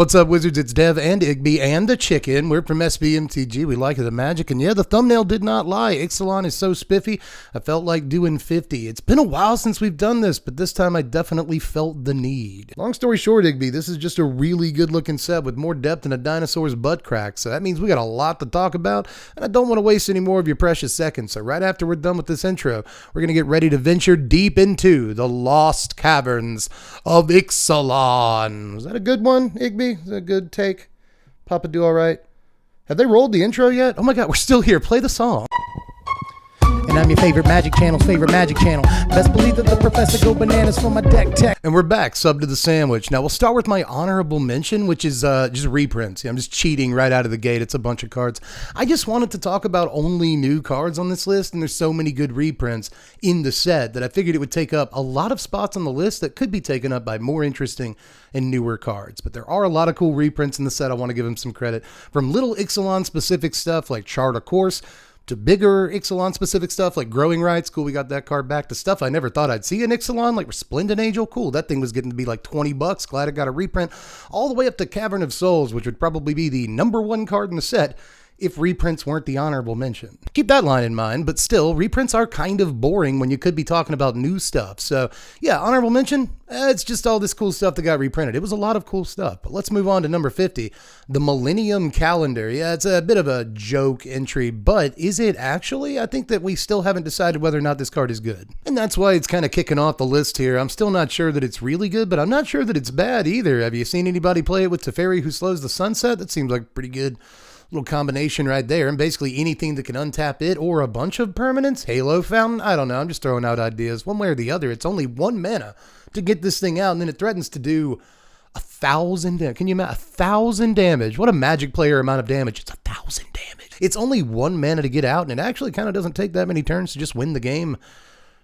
What's up, Wizards? It's Dev and Igby and the Chicken. We're from Mtg. We like the magic. And yeah, the thumbnail did not lie. Ixalan is so spiffy, I felt like doing 50. It's been a while since we've done this, but this time I definitely felt the need. Long story short, Igby, this is just a really good looking set with more depth than a dinosaur's butt crack. So that means we got a lot to talk about, and I don't want to waste any more of your precious seconds. So right after we're done with this intro, we're going to get ready to venture deep into the lost caverns of Ixalan. Was that a good one, Igby? Is that a good take? Papa do all right? Have they rolled the intro yet? Oh my god, we're still here. Play the song. And I'm your favorite Magic Channel's favorite Magic Channel. Best believe that the professor go bananas for my deck tech. And we're back, sub to the sandwich. Now we'll start with my honorable mention, which is just reprints. I'm just cheating right out of the gate. It's a bunch of cards. I just wanted to talk about only new cards on this list, and there's so many good reprints in the set that I figured it would take up a lot of spots on the list that could be taken up by more interesting and newer cards. But there are a lot of cool reprints in the set. I want to give them some credit. From little Ixalan specific stuff like Chart a Course, to bigger Ixalan specific stuff like Growing Rights. Cool, we got that card back. To stuff I never thought I'd see in Ixalan, like Resplendent Angel. Cool, that thing was getting to be like 20 bucks. Glad it got a reprint. All the way up to Cavern of Souls, which would probably be the #1 card in the set if reprints weren't the honorable mention. Keep that line in mind, but still, reprints are kind of boring when you could be talking about new stuff. So yeah, honorable mention, it's just all this cool stuff that got reprinted. It was a lot of cool stuff. But let's move on to number 50, the Millennium Calendar. Yeah, it's a bit of a joke entry, but is it actually? I think that we still haven't decided whether or not this card is good. And that's why it's kind of kicking off the list here. I'm still not sure that it's really good, but I'm not sure that it's bad either. Have you seen anybody play it with Teferi who slows the sunset? That seems like pretty good little combination right there, and basically anything that can untap it or a bunch of permanents. Halo Fountain, I don't know, I'm just throwing out ideas one way or the other. It's only 1 mana to get this thing out, and then it threatens to do 1,000 damage. Can you imagine 1,000 damage? What a Magic player amount of damage. It's 1,000 damage. It's only 1 mana to get out, and it actually kind of doesn't take that many turns to just win the game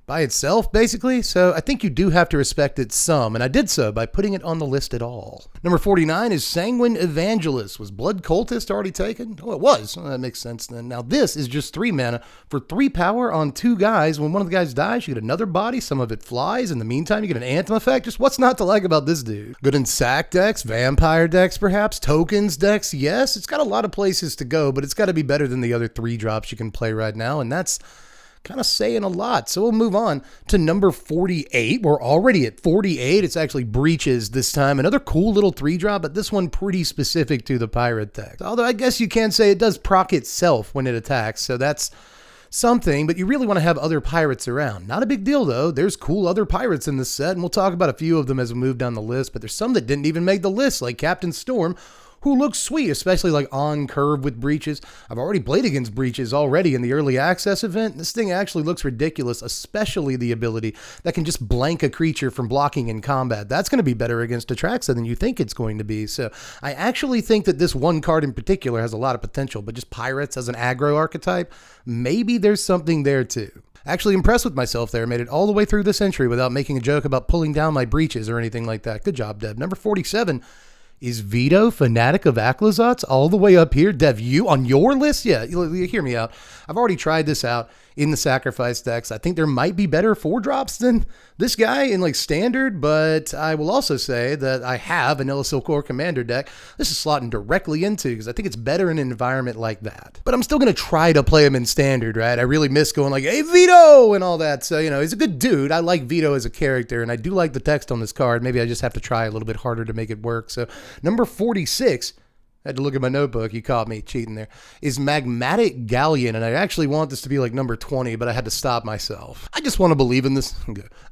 by itself, basically. So I think you do have to respect it some, and I did so by putting it on the list at all. Number 49 is Sanguine Evangelist. Was Blood Cultist already taken? Oh, it was. Well, that makes sense then. Now this is just 3 mana for 3 power on 2 guys. When one of the guys dies, you get another body. Some of it flies. In the meantime, you get an Anthem effect. Just what's not to like about this dude? Good in sack decks, vampire decks perhaps, tokens decks. Yes, it's got a lot of places to go, but it's got to be better than the other 3 drops you can play right now, and that's kind of saying a lot. So we'll move on to number 48. We're already at 48. It's actually Breaches this time. Another cool little 3-drop, but this one pretty specific to the pirate deck. Although I guess you can say it does proc itself when it attacks, so that's something, but you really want to have other pirates around. Not a big deal though. There's cool other pirates in this set, and we'll talk about a few of them as we move down the list, but there's some that didn't even make the list, like Captain Storm, who looks sweet, especially like on curve with Breaches. I've already played against Breaches already in the early access event. This thing actually looks ridiculous, especially the ability that can just blank a creature from blocking in combat. That's going to be better against Atraxa than you think it's going to be. So I actually think that this one card in particular has a lot of potential, but just pirates as an aggro archetype, maybe there's something there too. Actually impressed with myself there. Made it all the way through this entry without making a joke about pulling down my Breaches or anything like that. Good job, Dev. Number 47 is Vito, Fanatic of Aclazotz, all the way up here. Dev, you on your list? Yeah, you hear me out. I've already tried this out in the sacrifice decks. I think there might be better 4-drops than this guy in like standard, but I will also say that I have an Silcore Commander deck. This is slotting directly into because I think it's better in an environment like that. But I'm still going to try to play him in standard, right? I really miss going like, hey, Vito, and all that. So, you know, he's a good dude. I like Vito as a character, and I do like the text on this card. Maybe I just have to try a little bit harder to make it work. So, number 46, I had to look at my notebook. You caught me cheating there. Is Magmatic Galleon, and I actually want this to be like number 20, but I had to stop myself. I just want to believe in this.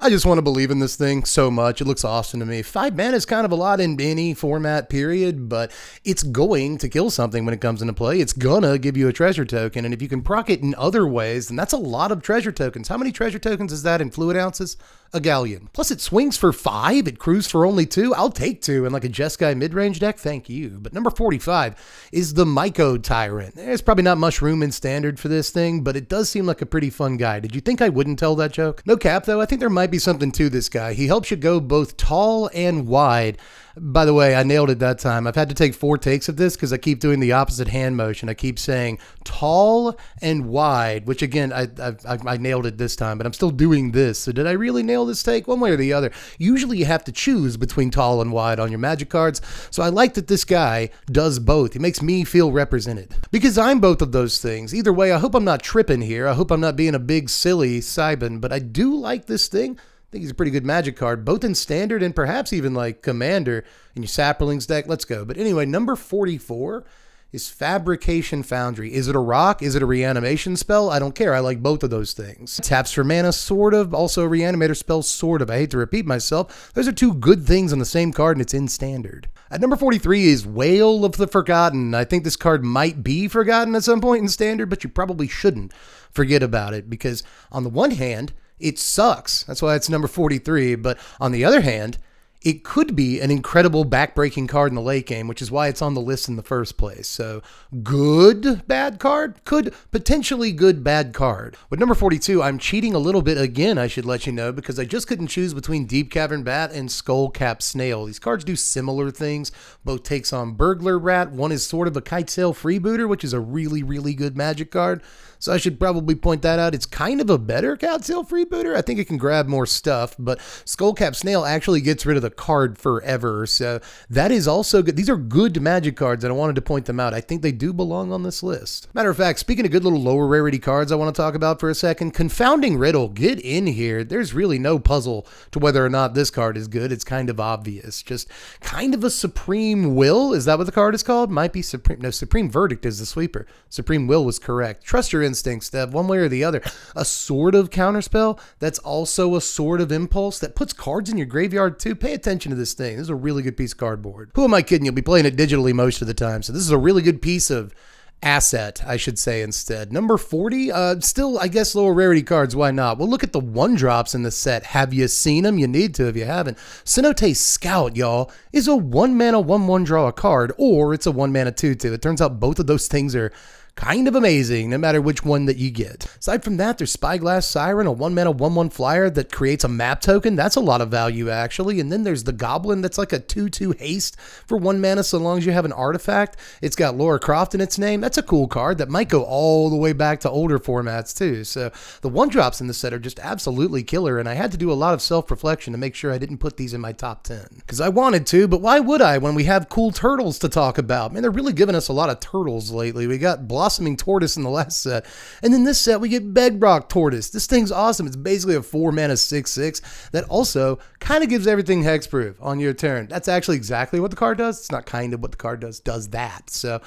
I just want to believe in this thing so much. It looks awesome to me. 5 mana is kind of a lot in any format, period, but it's going to kill something when it comes into play. It's gonna give you a treasure token, and if you can proc it in other ways, then that's a lot of treasure tokens. How many treasure tokens is that in Fluid Ounces? A galleon. Plus it swings for 5, it crews for only 2. I'll take 2 in like a Jeskai mid-range deck, thank you. But number 45 is the Myco Tyrant. There's probably not much room in standard for this thing, but it does seem like a pretty fun guy. Did you think I wouldn't tell that joke? No cap though, I think there might be something to this guy. He helps you go both tall and wide. By the way, I nailed it that time. I've had to take 4 takes of this because I keep doing the opposite hand motion. I keep saying tall and wide, which again, I nailed it this time, but I'm still doing this. So did I really nail this take? One way or the other. Usually you have to choose between tall and wide on your Magic cards. So I like that this guy does both. He makes me feel represented because I'm both of those things. Either way, I hope I'm not tripping here. I hope I'm not being a big silly Sybin, but I do like this thing. I think he's a pretty good Magic card, both in Standard and perhaps even like Commander in your Saplings deck. Let's go. But anyway, number 44 is Fabrication Foundry. Is it a rock? Is it a reanimation spell? I don't care. I like both of those things. Taps for mana, sort of. Also a reanimator spell, sort of. I hate to repeat myself. Those are 2 good things on the same card, and it's in Standard. At number 43 is Whale of the Forgotten. I think this card might be forgotten at some point in Standard, but you probably shouldn't forget about it because on the one hand, it sucks. That's why it's number 43. But on the other hand, it could be an incredible backbreaking card in the late game, which is why it's on the list in the first place. So good, bad card? Could potentially good, bad card. With number 42, I'm cheating a little bit again, I should let you know, because I just couldn't choose between Deep Cavern Bat and Skullcap Snail. These cards do similar things. Both takes on Burglar Rat. One is sort of a Kitesail Freebooter, which is a really, really good Magic card. So I should probably point that out. It's kind of a better Kitesail Freebooter. I think it can grab more stuff, but Skullcap Snail actually gets rid of the card forever. So that is also good. These are good Magic cards, and I wanted to point them out. I think they do belong on this list. Matter of fact, speaking of good little lower rarity cards I want to talk about for a second, Confounding Riddle, get in here. There's really no puzzle to whether or not this card is good. It's kind of obvious. Just kind of a Supreme Will. Is that what the card is called? Might be Supreme. No, Supreme Verdict is the sweeper. Supreme Will was correct. Trust your instincts, Dev, one way or the other. A sort of counterspell that's also a sort of impulse that puts cards in your graveyard too. Pay attention to this thing. This is a really good piece of cardboard. Who am I kidding? You'll be playing it digitally most of the time. So this is a really good piece of asset, I should say instead. Number 40, still, I guess, lower rarity cards. Why not? Well, look at the 1-drops in the set. Have you seen them? You need to if you haven't. Cenote Scout, y'all, is a 1-mana 1/1 draw a card, or it's a 1-mana 2/2. It turns out both of those things are kind of amazing, no matter which one that you get. Aside from that, there's Spyglass Siren, a 1-mana 1/1 flyer that creates a map token. That's a lot of value, actually. And then there's the Goblin that's like a 2/2 haste for 1 mana so long as you have an artifact. It's got Lara Croft in its name. That's a cool card that might go all the way back to older formats, too. So the 1-drops in the set are just absolutely killer, and I had to do a lot of self-reflection to make sure I didn't put these in my top 10. Because I wanted to, but why would I when we have cool turtles to talk about? Man, they're really giving us a lot of turtles lately. We got Blossoming Tortoise in the last set. And then this set, we get Bedrock Tortoise. This thing's awesome. It's basically a 4-mana 6/6 that also kind of gives everything hexproof on your turn. That's actually exactly what the card does. It's not kind of what the card does that. So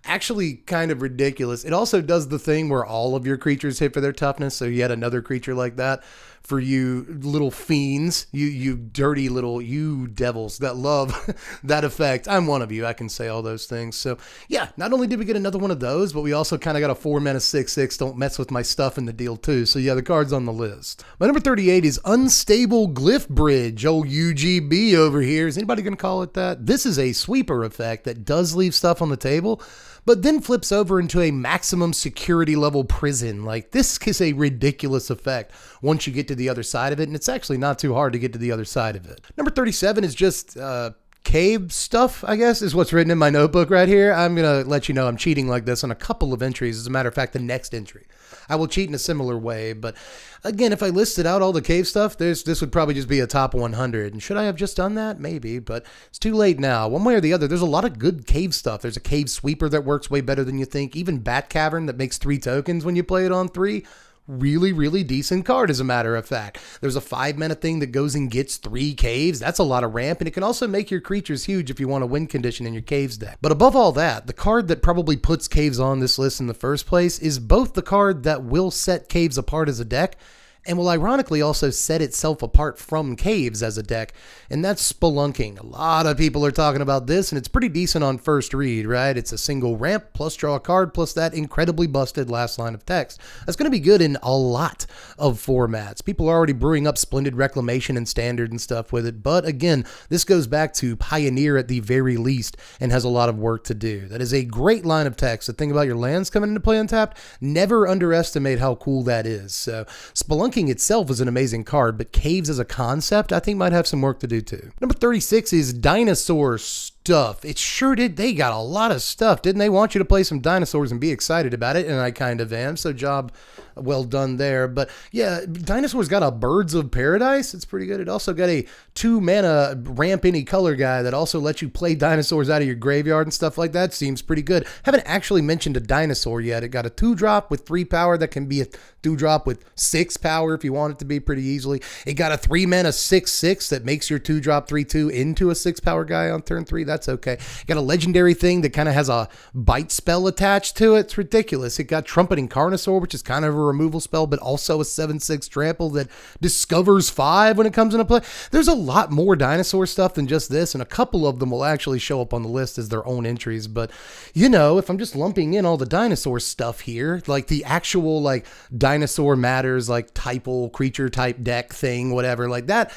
actually kind of ridiculous. It also does the thing where all of your creatures hit for their toughness. So yet another creature like that for you little fiends, you dirty little, you devils that love that effect. I'm one of you. I can say all those things. So yeah, not only did we get another one of those, but we also kind of got a 4-mana 6/6. Don't mess with my stuff in the deal too. So yeah, the card's on the list. My number 38 is Unstable Glyph Bridge. Old UGB over here. Is anybody going to call it that? This is a sweeper effect that does leave stuff on the table, but then flips over into a maximum security level prison. Like, this is a ridiculous effect once you get to the other side of it, and it's actually not too hard to get to the other side of it. Number 37 is just cave stuff, I guess, is what's written in my notebook right here. I'm going to let you know I'm cheating like this on a couple of entries. As a matter of fact, the next entry I will cheat in a similar way. But again, if I listed out all the cave stuff, this would probably just be a top 100. And should I have just done that? Maybe, but it's too late now. One way or the other, there's a lot of good cave stuff. There's a cave sweeper that works way better than you think. Even Bat Cavern that makes 3 tokens when you play it on 3. Really, really decent card, as a matter of fact. There's a 5-mana thing that goes and gets 3 caves. That's a lot of ramp, and it can also make your creatures huge if you want a win condition in your caves deck. But above all that, the card that probably puts caves on this list in the first place is both the card that will set caves apart as a deck and will ironically also set itself apart from caves as a deck, and that's Spelunking. A lot of people are talking about this, and it's pretty decent on first read, right? It's a single ramp, plus draw a card, plus that incredibly busted last line of text. That's going to be good in a lot of formats. People are already brewing up Splendid Reclamation and Standard and stuff with it, but again, this goes back to Pioneer at the very least, and has a lot of work to do. That is a great line of text. The thing about your lands coming into play untapped, never underestimate how cool that is. So Spelunking Spelunking itself is an amazing card, but Caves as a concept, I think might have some work to do too. Number 36 is Dinosaur Stuff. It sure did. They got a lot of stuff, didn't they? Want you to play some dinosaurs and be excited about it, and I kind of am, so job well done there. But yeah, Dinosaur's got a Birds of Paradise. It's pretty good. It also got a 2-mana ramp any color guy that also lets you play dinosaurs out of your graveyard and stuff like that. Seems pretty good. Haven't actually mentioned a dinosaur yet. It got a 2-drop with 3 power that can be a 2-drop with 6 power if you want it to be pretty easily. It got a 3-mana 6/6 that makes your 2-drop 3/2 into a 6 power guy on turn 3. That's okay. Got a legendary thing that kind of has a bite spell attached to it. It's ridiculous. It got Trumpeting Carnosaur, which is kind of a removal spell, but also a 7/6 trample that discovers 5 when it comes into play. There's a lot more dinosaur stuff than just this, and a couple of them will actually show up on the list as their own entries. But, you know, if I'm just lumping in all the dinosaur stuff here, like the actual, like, dinosaur matters, like, typal, creature type deck thing, whatever, like that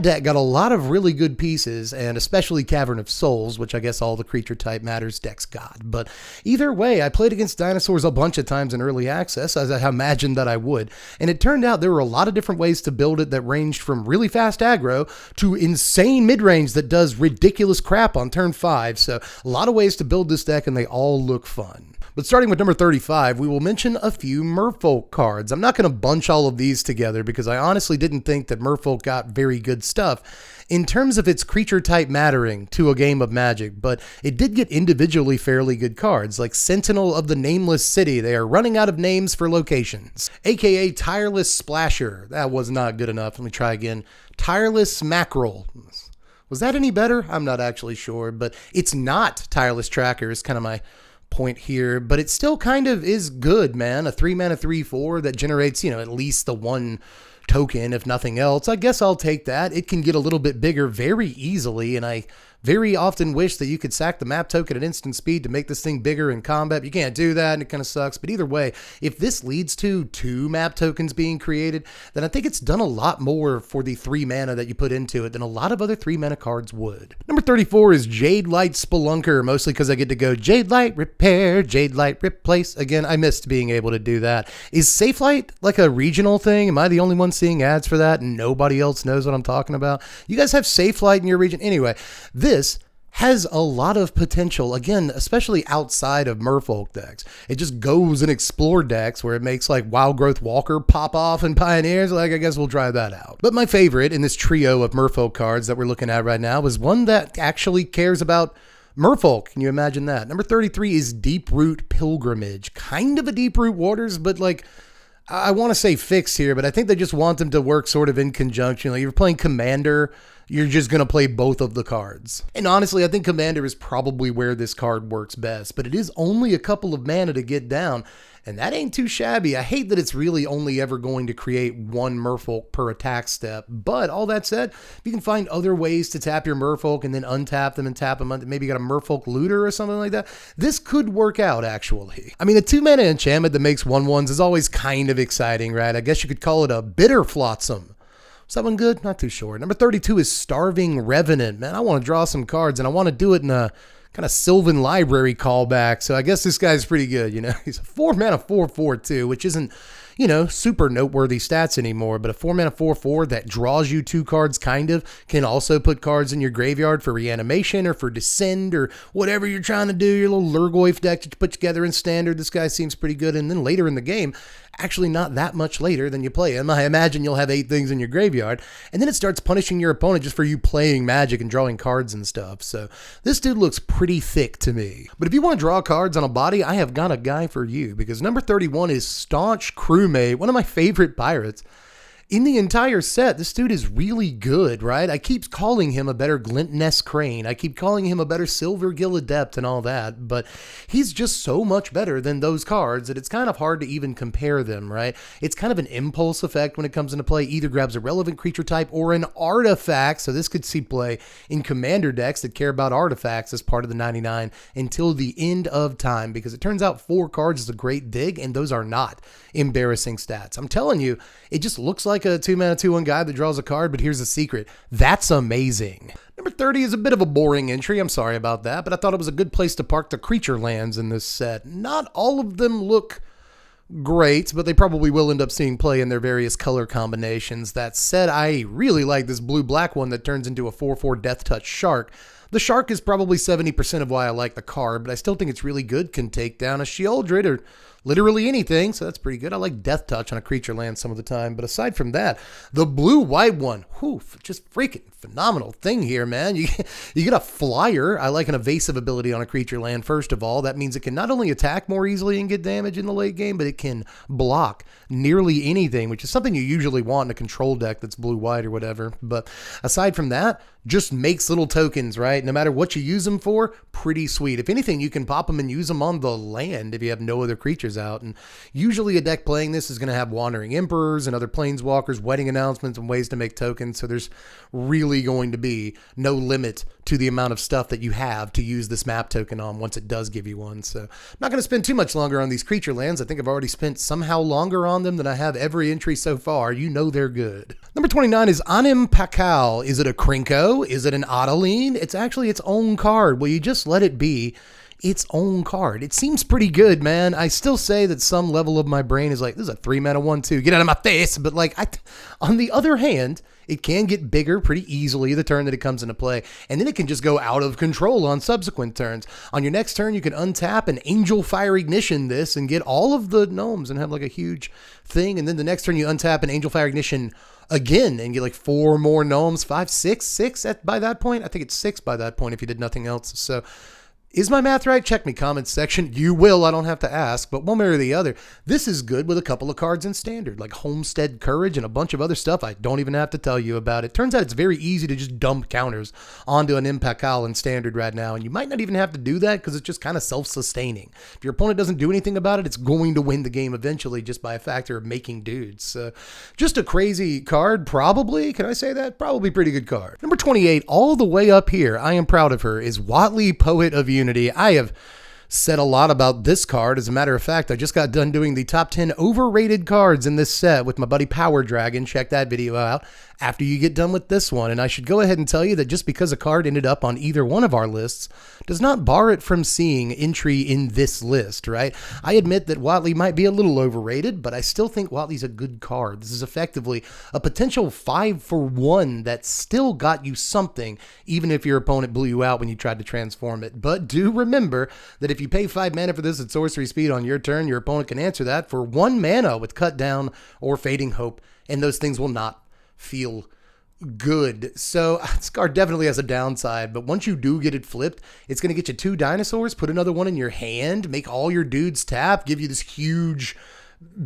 deck got a lot of really good pieces, and especially Cavern of Souls, which I guess all the creature type matters decks got. But either way, I played against dinosaurs a bunch of times in early access, as I imagined that I would, and it turned out there were a lot of different ways to build it that ranged from really fast aggro to insane mid-range that does ridiculous crap on turn 5. So a lot of ways to build this deck, and they all look fun. But starting with number 35, we will mention a few Merfolk cards. I'm not going to bunch all of these together because I honestly didn't think that Merfolk got very good stuff in terms of its creature type mattering to a game of Magic, but it did get individually fairly good cards, like Sentinel of the Nameless City. They are running out of names for locations. AKA Tireless Splasher. That was not good enough. Let me try again. Tireless Mackerel. Was that any better? I'm not actually sure, but it's not Tireless Tracker is kind of my point here, but it still kind of is good, man. A 3-mana 3/4 that generates, you know, at least the 1 token, if nothing else. I guess I'll take that. It can get a little bit bigger very easily, and I very often wish that you could sack the map token at instant speed to make this thing bigger in combat. You can't do that, and it kind of sucks. But either way, if this leads to 2 map tokens being created, then I think it's done a lot more for the 3 mana that you put into it than a lot of other 3 mana cards would. Number 34 is Jade Light Spelunker, mostly because I get to go Jade Light Repair, Jade Light Replace. Again, I missed being able to do that. Is Safe Light like a regional thing? Am I the only one seeing ads for that and nobody else knows what I'm talking about? You guys have Safe Light in your region? Anyway, this has a lot of potential, again, especially outside of Merfolk decks. It just goes and explore decks where it makes like Wild Growth Walker pop off and Pioneers. Like, I guess we'll try that out. But my favorite in this trio of Merfolk cards that we're looking at right now is one that actually cares about Merfolk. Can you imagine that? Number 33 is Deeproot Pilgrimage. Kind of a Deeproot Waters, but like, I want to say fixed here, but I think they just want them to work sort of in conjunction. Like, you're playing Commander, you're just going to play both of the cards. And honestly, I think Commander is probably where this card works best, but it is only a couple of mana to get down, and that ain't too shabby. I hate that it's really only ever going to create 1 Merfolk per attack step, but all that said, you can find other ways to tap your Merfolk and then untap them and tap them. Maybe you got a Merfolk Looter or something like that. This could work out, actually. I mean, a 2-mana enchantment that makes 1/1s is always kind of exciting, right? I guess you could call it a Bitter Flotsam. Is that one good? Not too sure. Number 32 is Starving Revenant. Man, I want to draw some cards, and I want to do it in a kind of Sylvan Library callback, so I guess this guy's pretty good, you know. He's a 4-mana 4/4 too, which isn't, you know, super noteworthy stats anymore, but a 4-mana 4/4 that draws you 2 cards kind of can also put cards in your graveyard for reanimation or for descend or whatever you're trying to do, your little Lurgoyf deck that you put together in standard. This guy seems pretty good. And then later in the game, actually not that much later than you play him, I imagine you'll have 8 things in your graveyard, and then it starts punishing your opponent just for you playing Magic and drawing cards and stuff. So this dude looks pretty thick to me. But if you want to draw cards on a body, I have got a guy for you, because number 31 is Staunch Crewmate, one of my favorite pirates in the entire set. This dude is really good, right? I keep calling him a better Glintnest Crane. I keep calling him a better Silvergill Adept and all that, but he's just so much better than those cards that it's kind of hard to even compare them, right? It's kind of an impulse effect when it comes into play. Either grabs a relevant creature type or an artifact, so this could see play in Commander decks that care about artifacts as part of the 99 until the end of time, because it turns out 4 cards is a great dig, and those are not embarrassing stats. I'm telling you, it just looks like a 2-mana 2/1 guy that draws a card, but here's the secret. That's amazing. Number 30 is a bit of a boring entry. I'm sorry about that, but I thought it was a good place to park the creature lands in this set. Not all of them look great, but they probably will end up seeing play in their various color combinations. That said, I really like this blue-black one that turns into a 4/4 Death Touch Shark. The Shark is probably 70% of why I like the card, but I still think it's really good. Can take down a Sheoldred or literally anything, so that's pretty good. I like Death Touch on a creature land some of the time, but aside from that, the blue-white one, just freaking phenomenal thing here, man. You get a flyer. I like an evasive ability on a creature land, first of all. That means it can not only attack more easily and get damage in the late game, but it can block nearly anything, which is something you usually want in a control deck that's blue-white or whatever. But aside from that, just makes little tokens, right? No matter what you use them for, pretty sweet. If anything, you can pop them and use them on the land if you have no other creatures out. And usually a deck playing this is going to have Wandering Emperors and other Planeswalkers, wedding announcements, and ways to make tokens. So there's really going to be no limit to the amount of stuff that you have to use this map token on once it does give you one. So I'm not going to spend too much longer on these creature lands. I think I've already spent somehow longer on them than I have every entry so far. You know they're good. Number 29 is Anim Pakal. Is it a Krinko? Is it an Odeline? It's actually its own card. Will you just let it be its own card? It seems pretty good, man. I still say that some level of my brain is like, this is a 3-mana 1/2. Get out of my face. But like, on the other hand, it can get bigger pretty easily the turn that it comes into play, and then it can just go out of control on subsequent turns. On your next turn, you can untap and Angel Fire Ignition this and get all of the gnomes and have like a huge thing, and then the next turn you untap and Angel Fire Ignition again and get like 4 more gnomes, 5, 6 by that point. I think it's 6 by that point if you did nothing else. So is my math right? Check me, comments section. You will. I don't have to ask. But one way or the other, this is good with a couple of cards in standard, like Homestead Courage and a bunch of other stuff I don't even have to tell you about. It turns out it's very easy to just dump counters onto an Impakal in standard right now, and you might not even have to do that because it's just kind of self-sustaining. If your opponent doesn't do anything about it, it's going to win the game eventually just by a factor of making dudes. Just a crazy card, probably. Can I say that? Probably pretty good card. Number 28, all the way up here, I am proud of her, is Watley, Poet of Unity. I have said a lot about this card. As a matter of fact, I just got done doing the top 10 overrated cards in this set with my buddy Power Dragon. Check that video out after you get done with this one. And I should go ahead and tell you that just because a card ended up on either one of our lists does not bar it from seeing entry in this list, right? I admit that Watley might be a little overrated, but I still think Watley's a good card. This is effectively a potential 5-for-1 that still got you something, even if your opponent blew you out when you tried to transform it. But do remember that if you pay 5 mana for this at sorcery speed on your turn, your opponent can answer that for 1 mana with Cut Down or Fading Hope, and those things will not feel good. So this card definitely has a downside, but once you do get it flipped, it's going to get you 2 dinosaurs, put another one in your hand, make all your dudes tap, give you this huge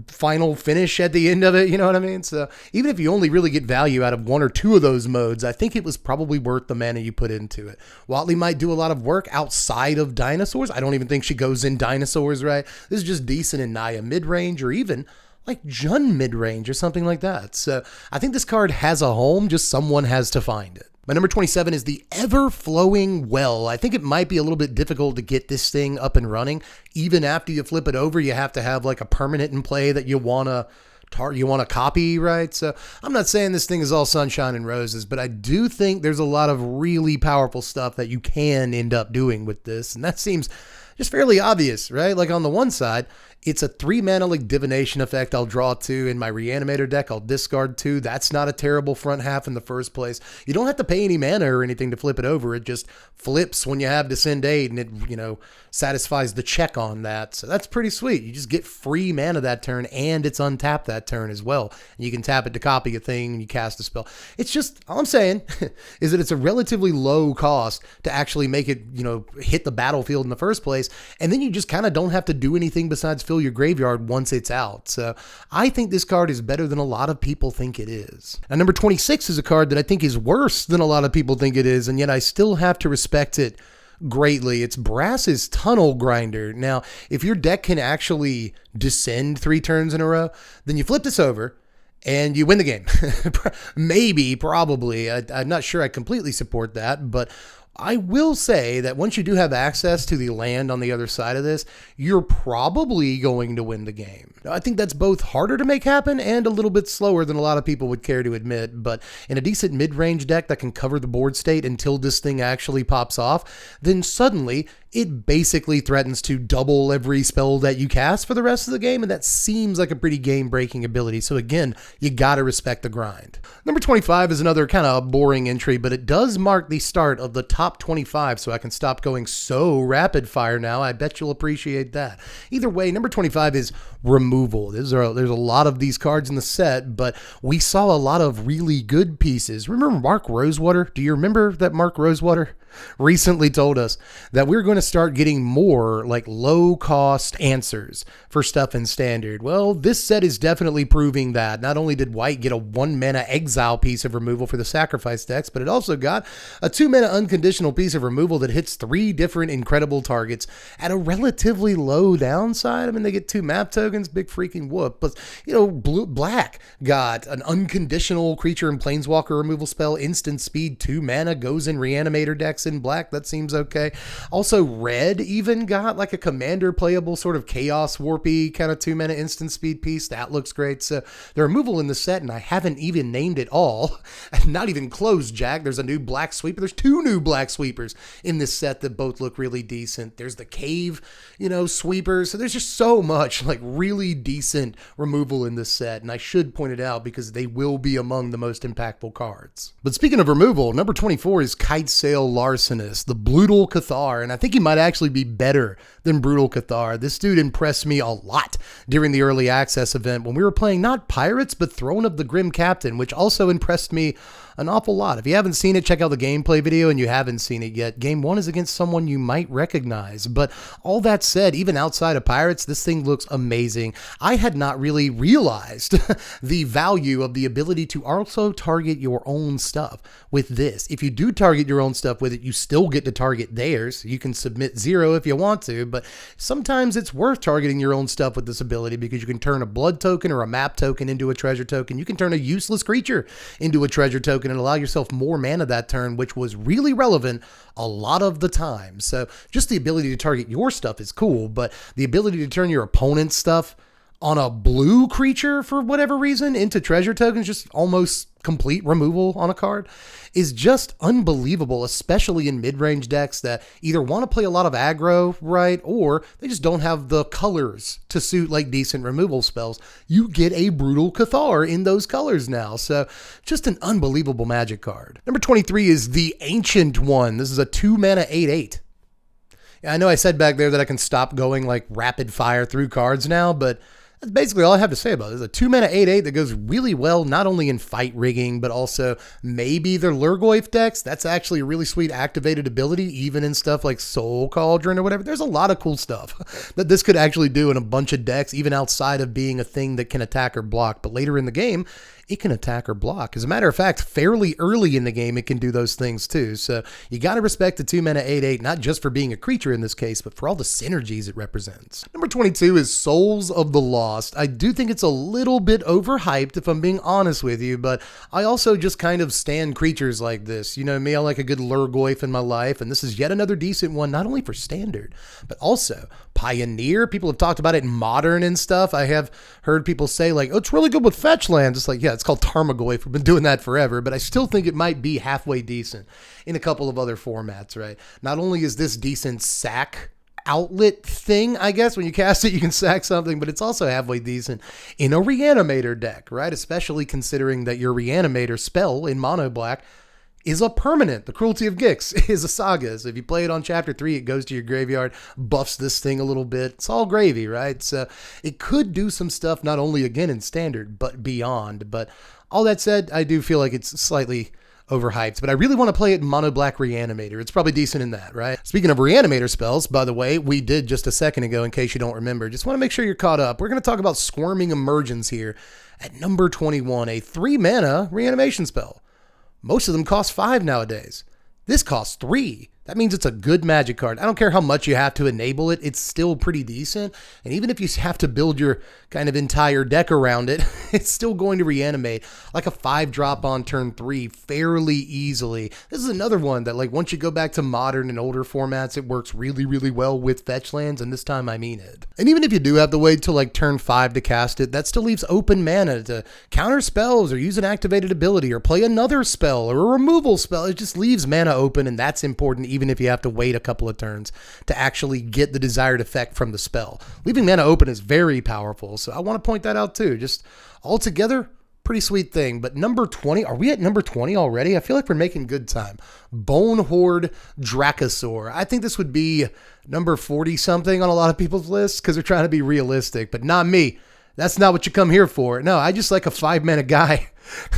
final finish at the end of it, you know what I mean? So even if you only really get value out of 1 or 2 of those modes, I think it was probably worth the mana you put into it. Watley might do a lot of work outside of dinosaurs. I don't even think she goes in dinosaurs, right? This is just decent in Naya mid-range or even like Jun mid-range or something like that. So I think this card has a home, just someone has to find it. My number 27 is the Ever-Flowing Well. I think it might be a little bit difficult to get this thing up and running. Even after you flip it over, you have to have like a permanent in play that you want to copy, right? So I'm not saying this thing is all sunshine and roses, but I do think there's a lot of really powerful stuff that you can end up doing with this. And that seems just fairly obvious, right? Like on the one side, it's a 3-mana like divination effect. I'll draw 2 in my Reanimator deck. I'll discard 2. That's not a terrible front half in the first place. You don't have to pay any mana or anything to flip it over. It just flips when you have Descend 8 and it, satisfies the check on that. So that's pretty sweet. You just get free mana that turn and it's untapped that turn as well. And you can tap it to copy a thing and you cast a spell. It's just, all I'm saying is that it's a relatively low cost to actually make it, hit the battlefield in the first place. And then you just kind of don't have to do anything besides fill your graveyard once it's out. So I think this card is better than a lot of people think it is. Now, number 26 is a card that I think is worse than a lot of people think it is, and yet I still have to respect it greatly. It's Brass's Tunnel Grinder. Now, if your deck can actually descend 3 turns in a row, then you flip this over and you win the game. Maybe, probably. I'm not sure I completely support that, but I will say that once you do have access to the land on the other side of this, you're probably going to win the game. Now, I think that's both harder to make happen and a little bit slower than a lot of people would care to admit, but in a decent mid-range deck that can cover the board state until this thing actually pops off, then suddenly it basically threatens to double every spell that you cast for the rest of the game, and that seems like a pretty game-breaking ability. So again, you gotta respect the grind. Number 25 is another kind of boring entry, but it does mark the start of the top 25, so I can stop going so rapid fire now. I bet you'll appreciate that. Either way, number 25 is removal. There's a lot of these cards in the set, but we saw a lot of really good pieces. Remember Mark Rosewater? Do you remember that Mark Rosewater recently told us that we're going to start getting more like low cost answers for stuff in standard? Well, this set is definitely proving that. Not only did white get a 1 mana exile piece of removal for the sacrifice decks, but it also got a 2 mana unconditional piece of removal that hits 3 different incredible targets at a relatively low downside. I mean, they get 2 map tokens, big freaking whoop. But, black got an unconditional creature and planeswalker removal spell, instant speed, 2 mana, goes in reanimator decks in black. That seems okay. Also, red even got like a commander playable sort of chaos warpy kind of 2 mana instant speed piece. That looks great. So the removal in the set, and I haven't even named it all, not even close, Jack. There's a new black sweeper. There's 2 new black sweepers in this set that both look really decent. There's the cave, sweepers. So there's just so much like really decent removal in this set, and I should point it out because they will be among the most impactful cards. But speaking of removal, number 24 is Kitesail Larcenist, the Brutal Cathar, and I think he might actually be better than Brutal Cathar. This dude impressed me a lot during the early access event when we were playing not Pirates, but Throne of the Grim Captain, which also impressed me an awful lot. If you haven't seen it, check out the gameplay video, and you haven't seen it yet. Game 1 is against someone you might recognize, but all that said, even outside of Pirates, this thing looks amazing. I had not really realized the value of the ability to also target your own stuff with this. If you do target your own stuff with it, you still get to target theirs. You can submit 0 if you want to, but sometimes it's worth targeting your own stuff with this ability because you can turn a blood token or a map token into a treasure token. You can turn a useless creature into a treasure token and allow yourself more mana that turn, which was really relevant a lot of the time. So just the ability to target your stuff is cool, but the ability to turn your opponent's stuff on a blue creature for whatever reason into treasure tokens, just almost complete removal on a card, is just unbelievable, especially in mid-range decks that either want to play a lot of aggro, right, or they just don't have the colors to suit like decent removal spells. You get a Brutal Cathar in those colors now, so just an unbelievable Magic card. Number 23 is the Ancient One. This is a 2 mana 8/8. I know I said back there that I can stop going like rapid fire through cards now, but that's basically all I have to say about it. It's a 2 mana 8/8 that goes really well, not only in fight rigging, but also maybe their Lurgoyf decks. That's actually a really sweet activated ability, even in stuff like Soul Cauldron or whatever. There's a lot of cool stuff that this could actually do in a bunch of decks, even outside of being a thing that can attack or block. But later in the game, it can attack or block. As a matter of fact, fairly early in the game, it can do those things too. So you got to respect the 2 mana 8/8, not just for being a creature in this case, but for all the synergies it represents. Number 22 is Souls of the Lost. I do think it's a little bit overhyped, if I'm being honest with you, but I also just kind of stand creatures like this. You know me, I like a good Lurgoyf in my life, and this is yet another decent one, not only for standard, but also Pioneer. People have talked about it in Modern and stuff. I have heard people say like, oh, it's really good with fetch lands. It's like, yeah, it's called Tarmogoyf. We've been doing that forever, but I still think it might be halfway decent in a couple of other formats, right? Not only is this decent sack outlet thing, I guess, when you cast it, you can sack something, but it's also halfway decent in a Reanimator deck, right? Especially considering that your Reanimator spell in mono black is a permanent. The Cruelty of Gix is a saga. So if you play it on chapter 3, it goes to your graveyard, buffs this thing a little bit. It's all gravy, right? So it could do some stuff not only again in standard, but beyond. But all that said, I do feel like it's slightly overhyped, but I really want to play it in mono black Reanimator. It's probably decent in that, right? Speaking of Reanimator spells, by the way, we did just a second ago, in case you don't remember. Just want to make sure you're caught up. We're going to talk about Squirming Emergence here at number 21, a 3 mana reanimation spell. Most of them cost 5 nowadays. This costs 3. That means it's a good Magic card. I don't care how much you have to enable it, it's still pretty decent. And even if you have to build your kind of entire deck around it, it's still going to reanimate like a 5-drop on turn 3 fairly easily. This is another one that, like, once you go back to modern and older formats, it works really, really well with fetch lands, and this time I mean it. And even if you do have to wait till like turn 5 to cast it, that still leaves open mana to counter spells or use an activated ability or play another spell or a removal spell. It just leaves mana open, and that's important even if you have to wait a couple of turns to actually get the desired effect from the spell. Leaving mana open is very powerful, so I want to point that out too. Just altogether, pretty sweet thing. But number 20, are we at number 20 already? I feel like we're making good time. Bone Horde Dracosaur. I think this would be number 40 something on a lot of people's lists because they're trying to be realistic, but not me. That's not what you come here for. No, I just like a 5-mana guy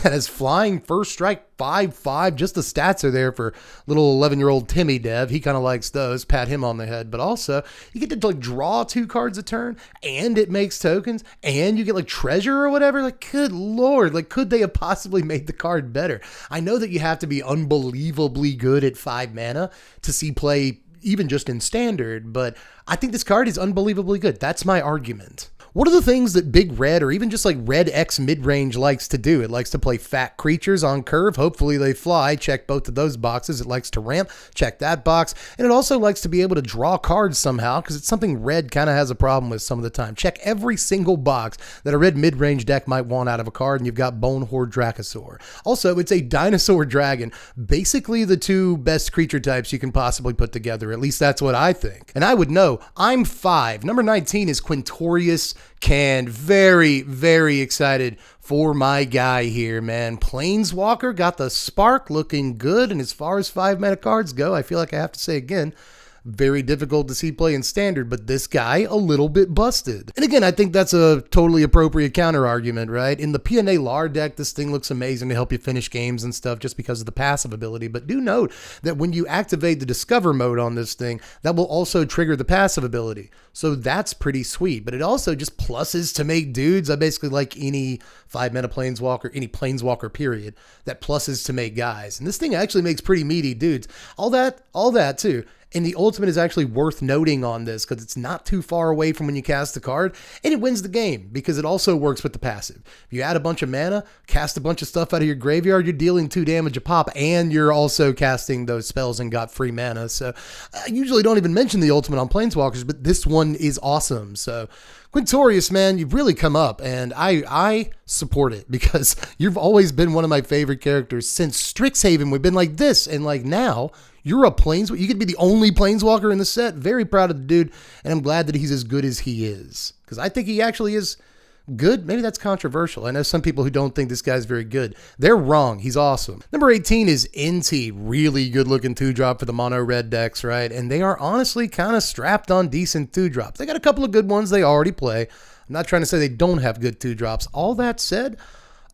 that has flying, first strike, 5/5. Just the stats are there for little 11-year-old Timmy Dev. He kind of likes those. Pat him on the head. But also, you get to like draw 2 cards a turn, and it makes tokens, and you get like treasure or whatever. Like, good lord. Like, could they have possibly made the card better? I know that you have to be unbelievably good at 5 mana to see play even just in standard, but I think this card is unbelievably good. That's my argument. What are the things that Big Red or even just like Red X midrange likes to do? It likes to play fat creatures on curve. Hopefully they fly. Check both of those boxes. It likes to ramp. Check that box. And it also likes to be able to draw cards somehow because it's something Red kind of has a problem with some of the time. Check every single box that a Red midrange deck might want out of a card, and you've got Bone Horde Dracosaur. Also, it's a dinosaur dragon. Basically the 2 best creature types you can possibly put together. At least that's what I think. And I would know. I'm 5. Number 19 is Quintorius Can. Very, very excited for my guy here, man. Planeswalker got the spark, looking good. And as far as 5-mana cards go, I feel like I have to say again, very difficult to see play in standard, but this guy a little bit busted. And again, I think that's a totally appropriate counter argument, right? In the PNA Lar deck, this thing looks amazing to help you finish games and stuff just because of the passive ability. But do note that when you activate the Discover mode on this thing, that will also trigger the passive ability. So that's pretty sweet, but it also just pluses to make dudes. I basically like any 5-mana Planeswalker, any Planeswalker period, that pluses to make guys. And this thing actually makes pretty meaty dudes. All that too. And the ultimate is actually worth noting on this because it's not too far away from when you cast the card, and it wins the game because it also works with the passive. If you add a bunch of mana, cast a bunch of stuff out of your graveyard, you're dealing 2 damage a pop, and you're also casting those spells and got free mana. So I usually don't even mention the ultimate on Planeswalkers, but this one is awesome. So Quintorius, man, you've really come up, and I support it because you've always been one of my favorite characters since Strixhaven. We've been like this, and like now, you're a Planeswalker. You could be the only Planeswalker in the set. Very proud of the dude, and I'm glad that he's as good as he is because I think he actually is good. Maybe that's controversial. I know some people who don't think this guy's very good. They're wrong. He's awesome. Number 18 is NT. Really good looking 2-drop for the mono red decks, right? And they are honestly kind of strapped on decent 2-drops. They got a couple of good ones they already play. I'm not trying to say they don't have good 2-drops. All that said,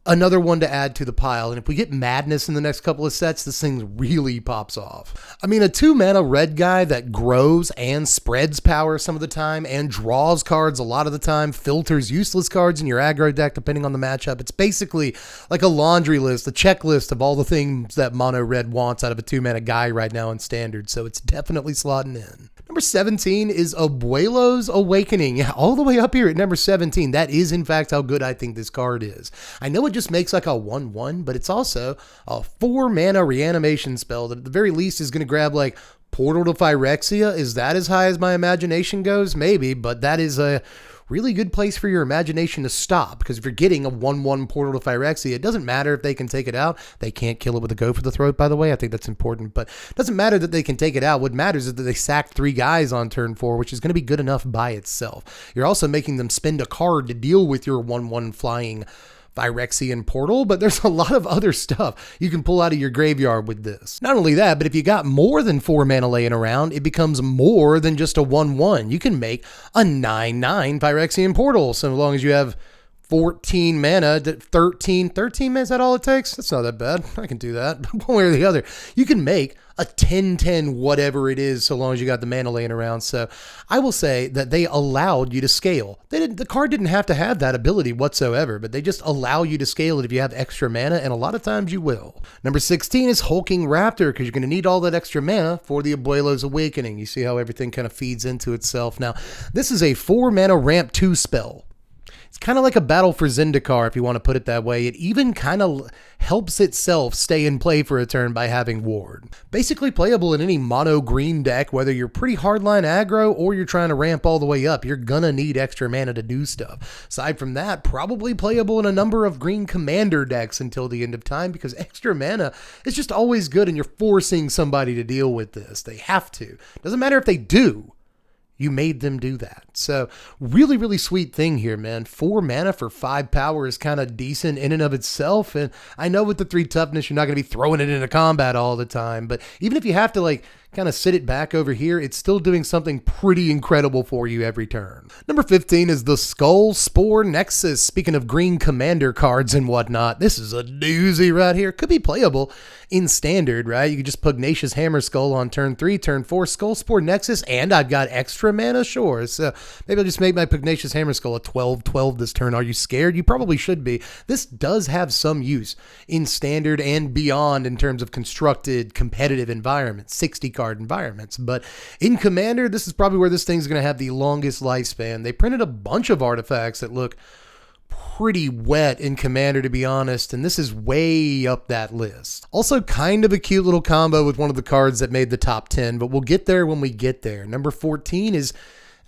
another one to add to the pile. And if we get Madness in the next couple of sets, this thing really pops off. I mean, a 2-mana red guy that grows and spreads power some of the time and draws cards a lot of the time, filters useless cards in your aggro deck depending on the matchup. It's basically like a laundry list, a checklist of all the things that mono red wants out of a 2-mana guy right now in standard. So it's definitely slotting in. Number 17 is Abuelo's Awakening. Yeah, all the way up here at number 17. That is, in fact, how good I think this card is. I know it just makes like a 1/1, but it's also a 4-mana reanimation spell that at the very least is going to grab like Portal to Phyrexia. Is that as high as my imagination goes? Maybe, but that is a really good place for your imagination to stop, because if you're getting a 1/1 Portal to Phyrexia, it doesn't matter if they can take it out. They can't kill it with a go for the throat, by the way. I think that's important, but it doesn't matter that they can take it out. What matters is that they sacked 3 guys on turn 4, which is going to be good enough by itself. You're also making them spend a card to deal with your 1/1 flying Phyrexian Portal, but there's a lot of other stuff you can pull out of your graveyard with this. Not only that, but if you got more than 4 mana laying around, it becomes more than just a 1/1. You can make a 9/9 Phyrexian Portal, so long as you have 14 mana, 13 mana, is that all it takes? That's not that bad. I can do that. One way or the other. You can make a 10-10 whatever it is so long as you got the mana laying around. So I will say that they allowed you to scale. The card didn't have to have that ability whatsoever, but they just allow you to scale it if you have extra mana, and a lot of times you will. Number 16 is Hulking Raptor, because you're going to need all that extra mana for the Abuelo's Awakening. You see how everything kind of feeds into itself. Now, this is a 4 mana ramp 2 spell. It's kind of like a Battle for Zendikar, if you want to put it that way. It even kind of helps itself stay in play for a turn by having Ward. Basically playable in any mono green deck, whether you're pretty hardline aggro or you're trying to ramp all the way up. You're gonna need extra mana to do stuff. Aside from that, probably playable in a number of green commander decks until the end of time, because extra mana is just always good and you're forcing somebody to deal with this. They have to. Doesn't matter if they do. You made them do that. So really, really sweet thing here, man. 4 mana for 5 power is kind of decent in and of itself. And I know with the 3 toughness, you're not going to be throwing it into combat all the time. But even if you have to like kind of sit it back over here, it's still doing something pretty incredible for you every turn. Number 15 is the Skull Spore Nexus. Speaking of green commander cards and whatnot, this is a doozy right here. Could be playable in standard, right? You could just Pugnacious Hammer Skull on turn 3, turn 4, Skull Spore Nexus, and I've got extra mana, sure. So maybe I'll just make my Pugnacious Hammer Skull a 12/12 this turn. Are you scared? You probably should be. This does have some use in standard and beyond in terms of constructed competitive environments, 60 card environments. But in Commander, this is probably where this thing's going to have the longest lifespan. They printed a bunch of artifacts that look pretty wet in Commander, to be honest, and this is way up that list. Also kind of a cute little combo with one of the cards that made the top 10, but we'll get there when we get there. Number 14 is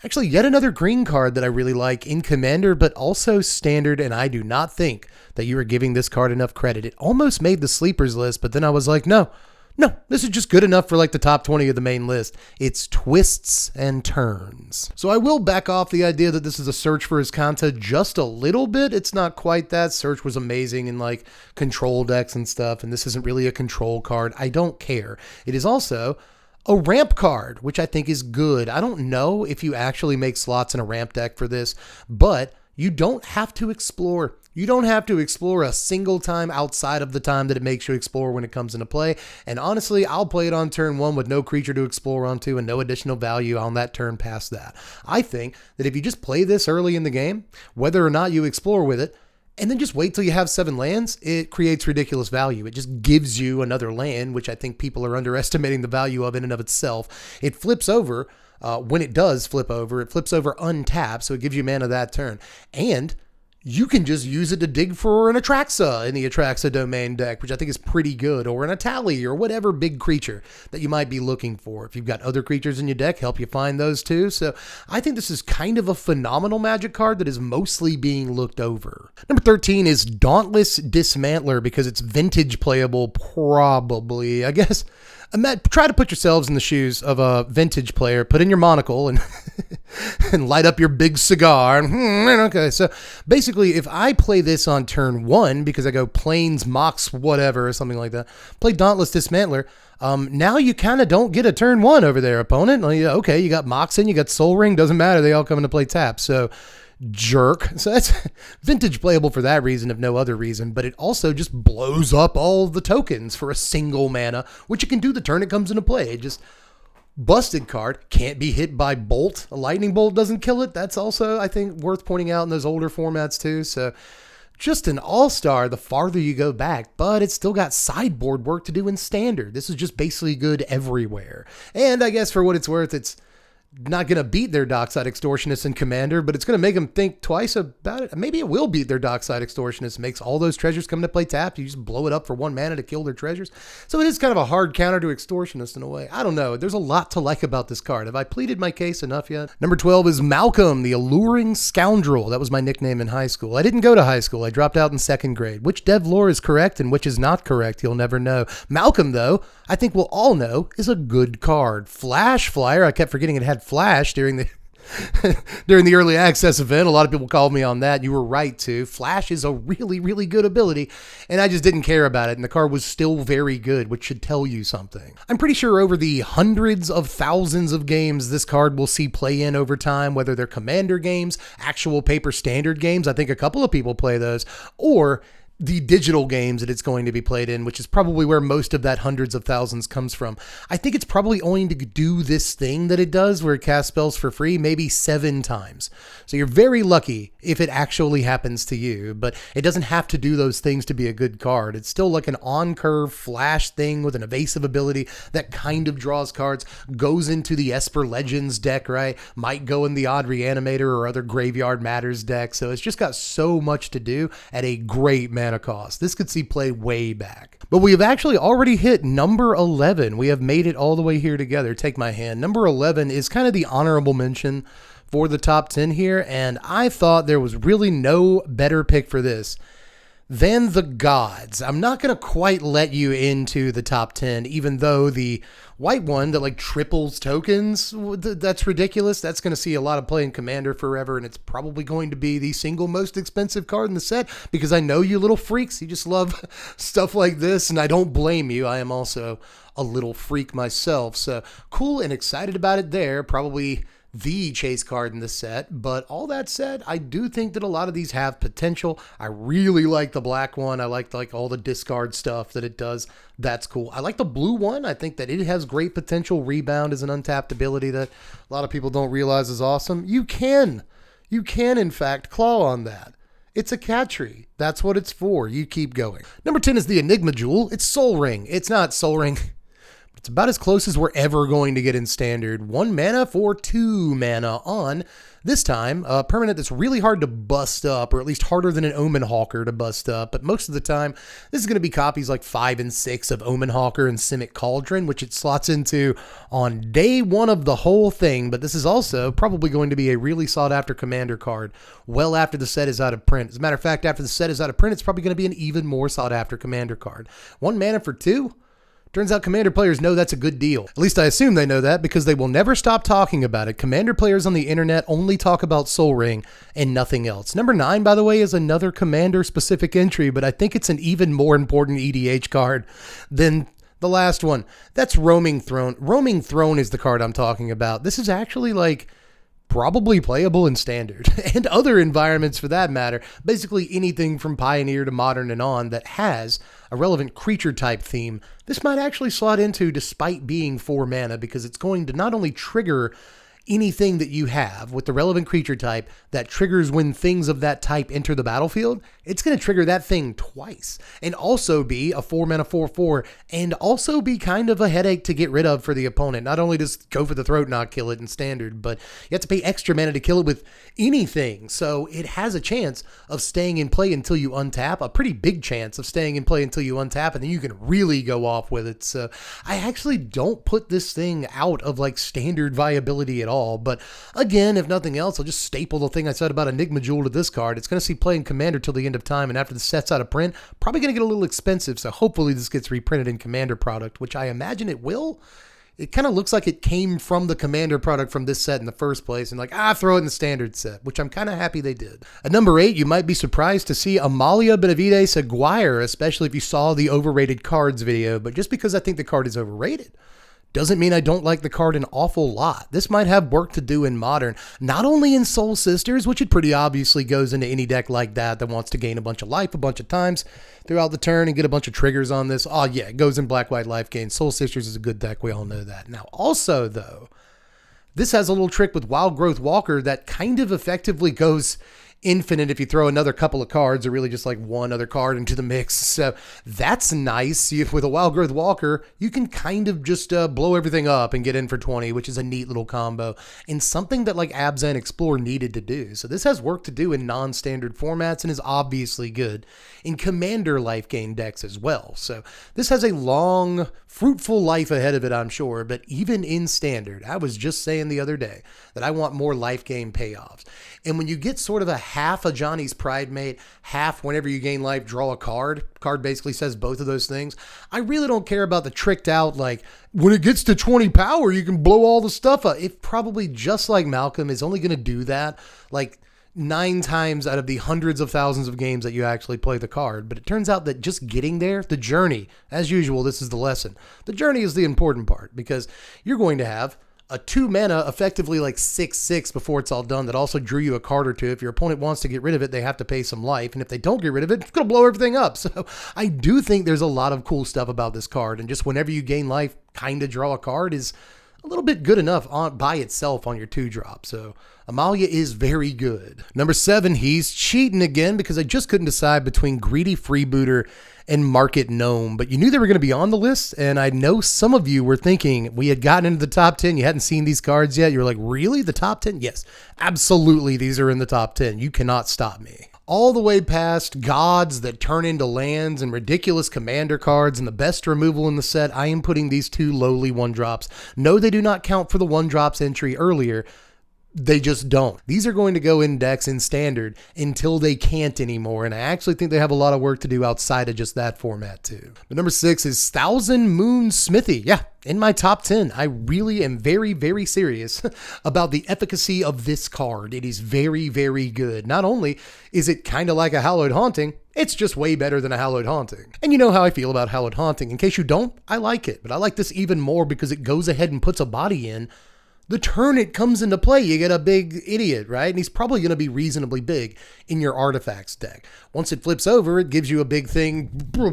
actually yet another green card that I really like in Commander, but also standard, and I do not think that you are giving this card enough credit. It almost made the sleepers list, but then I was like, no, this is just good enough for like the top 20 of the main list. It's Twists and Turns. So I will back off the idea that this is a Search for Azcanta just a little bit. It's not quite that. Search was amazing in like control decks and stuff, and this isn't really a control card. I don't care. It is also a ramp card, which I think is good. I don't know if you actually make slots in a ramp deck for this, but you don't have to explore. You don't have to explore a single time outside of the time that it makes you explore when it comes into play. And honestly, I'll play it on turn 1 with no creature to explore onto and no additional value on that turn past that. I think that if you just play this early in the game, whether or not you explore with it, and then just wait till you have 7 lands, it creates ridiculous value. It just gives you another land, which I think people are underestimating the value of in and of itself. It flips over. When it does flip over, it flips over untapped, so it gives you mana that turn. And you can just use it to dig for an Atraxa in the Atraxa domain deck, which I think is pretty good, or an Atali, or whatever big creature that you might be looking for. If you've got other creatures in your deck, help you find those too. So I think this is kind of a phenomenal Magic card that is mostly being looked over. Number 13 is Dauntless Dismantler, because it's vintage playable, probably, I guess. Try to put yourselves in the shoes of a vintage player. Put in your monocle and and light up your big cigar. Okay, so basically, if I play this on turn 1 because I go Plains, Mox, whatever, or something like that, play Dauntless Dismantler, now you kind of don't get a turn 1 over there, opponent. Okay, you got Mox in, you got Soul Ring, doesn't matter. They all come into play tap. So jerk. So that's vintage playable for that reason, if no other reason, but it also just blows up all the tokens for a single mana, which you can do the turn it comes into play. It just busted card, can't be hit by bolt. A lightning bolt doesn't kill it. That's also, I think, worth pointing out in those older formats too. So just an all-star the farther you go back, but it's still got sideboard work to do in standard. This is just basically good everywhere. And I guess for what it's worth, it's not going to beat their Dockside Extortionists in Commander, but it's going to make them think twice about it. Maybe it will beat their Dockside Extortionists. It makes all those treasures come to play tapped. You just blow it up for 1 mana to kill their treasures. So it is kind of a hard counter to Extortionists in a way. I don't know. There's a lot to like about this card. Have I pleaded my case enough yet? Number 12 is Malcolm, the Alluring Scoundrel. That was my nickname in high school. I didn't go to high school. I dropped out in 2nd grade. Which dev lore is correct and which is not correct, you'll never know. Malcolm, though, I think we'll all know, is a good card. Flash Flyer. I kept forgetting it had Flash during the during the early access event. A lot of people called me on that. You were right too. Flash is a really, really good ability, and I just didn't care about it, and the card was still very good, which should tell you something. I'm pretty sure over the hundreds of thousands of games this card will see play in over time, whether they're Commander games, actual paper standard games, I think a couple of people play those, or the digital games that it's going to be played in, which is probably where most of that hundreds of thousands comes from. I think it's probably going to do this thing that it does where it casts spells for free maybe 7 times. So you're very lucky if it actually happens to you, but it doesn't have to do those things to be a good card. It's still like an on-curve flash thing with an evasive ability that kind of draws cards, goes into the Esper Legends deck, right? Might go in the Odd Reanimator or other Graveyard Matters deck. So it's just got so much to do at a great mana cost. This could see play way back. But we have actually already hit number 11. We have made it all the way here together. Take my hand. Number 11 is kind of the honorable mention for the top 10 here, and I thought there was really no better pick for this than the gods. I'm not going to quite let you into the top 10, even though the white one that like triples tokens, that's ridiculous. That's going to see a lot of play in Commander forever, and it's probably going to be the single most expensive card in the set, because I know you little freaks, you just love stuff like this, and I don't blame you. I am also a little freak myself, so cool and excited about it there. Probably the chase card in the set, but all that said, I do think that a lot of these have potential. I really like the black one. I like all the discard stuff that it does. That's cool. I like the blue one. I think that it has great potential. Rebound is an untapped ability that a lot of people don't realize is awesome. You can in fact claw on that. It's a cat tree. That's what it's for. You keep going. Number 10 is the Enigma Jewel. It's Soul Ring. It's not Soul Ring. It's about as close as we're ever going to get in Standard. 1 mana for 2 mana on, this time, a permanent that's really hard to bust up, or at least harder than an Omen Hawker to bust up. But most of the time, this is going to be copies like 5 and 6 of Omen Hawker and Simic Cauldron, which it slots into on day 1 of the whole thing. But this is also probably going to be a really sought after Commander card well after the set is out of print. As a matter of fact, after the set is out of print, it's probably going to be an even more sought after Commander card. 1 mana for 2? Turns out Commander players know that's a good deal. At least I assume they know that, because they will never stop talking about it. Commander players on the internet only talk about Soul Ring and nothing else. Number 9, by the way, is another Commander-specific entry, but I think it's an even more important EDH card than the last one. That's Roaming Throne. Roaming Throne is the card I'm talking about. This is actually like probably playable in Standard and other environments for that matter. Basically anything from Pioneer to Modern and on that has a relevant creature type theme. This might actually slot into despite being 4 mana, because it's going to not only trigger anything that you have with the relevant creature type that triggers when things of that type enter the battlefield, it's going to trigger that thing twice, and also be a 4 mana 4/4, and also be kind of a headache to get rid of for the opponent. Not only does go for the throat not kill it in Standard, but you have to pay extra mana to kill it with anything. So it has a chance of staying in play until you untap, a pretty big chance of staying in play until you untap, and then you can really go off with it. So I actually don't put this thing out of like Standard viability at all. But again, if nothing else, I'll just staple the thing I said about Enigma Jewel to this card. It's going to see play in Commander till the end of time, and after the set's out of print, probably going to get a little expensive, so hopefully this gets reprinted in Commander product, which I imagine it will. It kind of looks like it came from the Commander product from this set in the first place, and like, throw it in the Standard set, which I'm kind of happy they did. At number 8, you might be surprised to see Amalia Benavides Aguirre, especially if you saw the overrated cards video, but just because I think the card is overrated doesn't mean I don't like the card an awful lot. This might have work to do in Modern, not only in Soul Sisters, which it pretty obviously goes into any deck like that wants to gain a bunch of life a bunch of times throughout the turn and get a bunch of triggers on this. Oh yeah, it goes in Black-White life gain. Soul Sisters is a good deck, we all know that. Now also though, this has a little trick with Wild Growth Walker that kind of effectively goes infinite if you throw another couple of cards, or really just like one other card into the mix. So that's nice. With a Wild Growth Walker, you can kind of just blow everything up and get in for 20, which is a neat little combo, and something that like Abzan Explorer needed to do. So this has work to do in non-standard formats and is obviously good in Commander life gain decks as well. So this has a long, fruitful life ahead of it, I'm sure, but even in Standard, I was just saying the other day that I want more life gain payoffs. And when you get sort of a half a Johnny's Pride Mate, half whenever you gain life, draw a card. Card basically says both of those things. I really don't care about the tricked out, like, when it gets to 20 power, you can blow all the stuff up. It probably, just like Malcolm, is only going to do that, like, 9 times out of the hundreds of thousands of games that you actually play the card. But it turns out that just getting there, the journey, as usual, this is the lesson. The journey is the important part, because you're going to have a 2 mana, effectively like 6/6 before it's all done, that also drew you a card or two. If your opponent wants to get rid of it, they have to pay some life. And if they don't get rid of it, it's going to blow everything up. So I do think there's a lot of cool stuff about this card. And just whenever you gain life, kind of draw a card is a little bit good enough by itself on your 2-drop. So Amalia is very good. Number 7, he's cheating again, because I just couldn't decide between Greedy Freebooter and Market Gnome, but you knew they were going to be on the list, and I know some of you were thinking we had gotten into the top 10, you hadn't seen these cards yet, you were like, really? The top 10? Yes, absolutely, these are in the top 10. You cannot stop me. All the way past gods that turn into lands and ridiculous commander cards and the best removal in the set, I am putting these 2 lowly 1-drops. No, they do not count for the 1-drops entry earlier. They just don't. These are going to go in decks in standard until they can't anymore, and I actually think they have a lot of work to do outside of just that format too. But number 6 is Thousand Moon Smithy. Yeah, in my top 10. I really am very, very serious about the efficacy of this card. It is very, very good. Not only is it kind of like a Hallowed Haunting, it's just way better than a Hallowed Haunting. And you know how I feel about Hallowed Haunting. In case you don't, I like it, but I like this even more because it goes ahead and puts a body in the turn it comes into play. You get a big idiot, right? And he's probably going to be reasonably big in your artifacts deck. Once it flips over, it gives you a big thing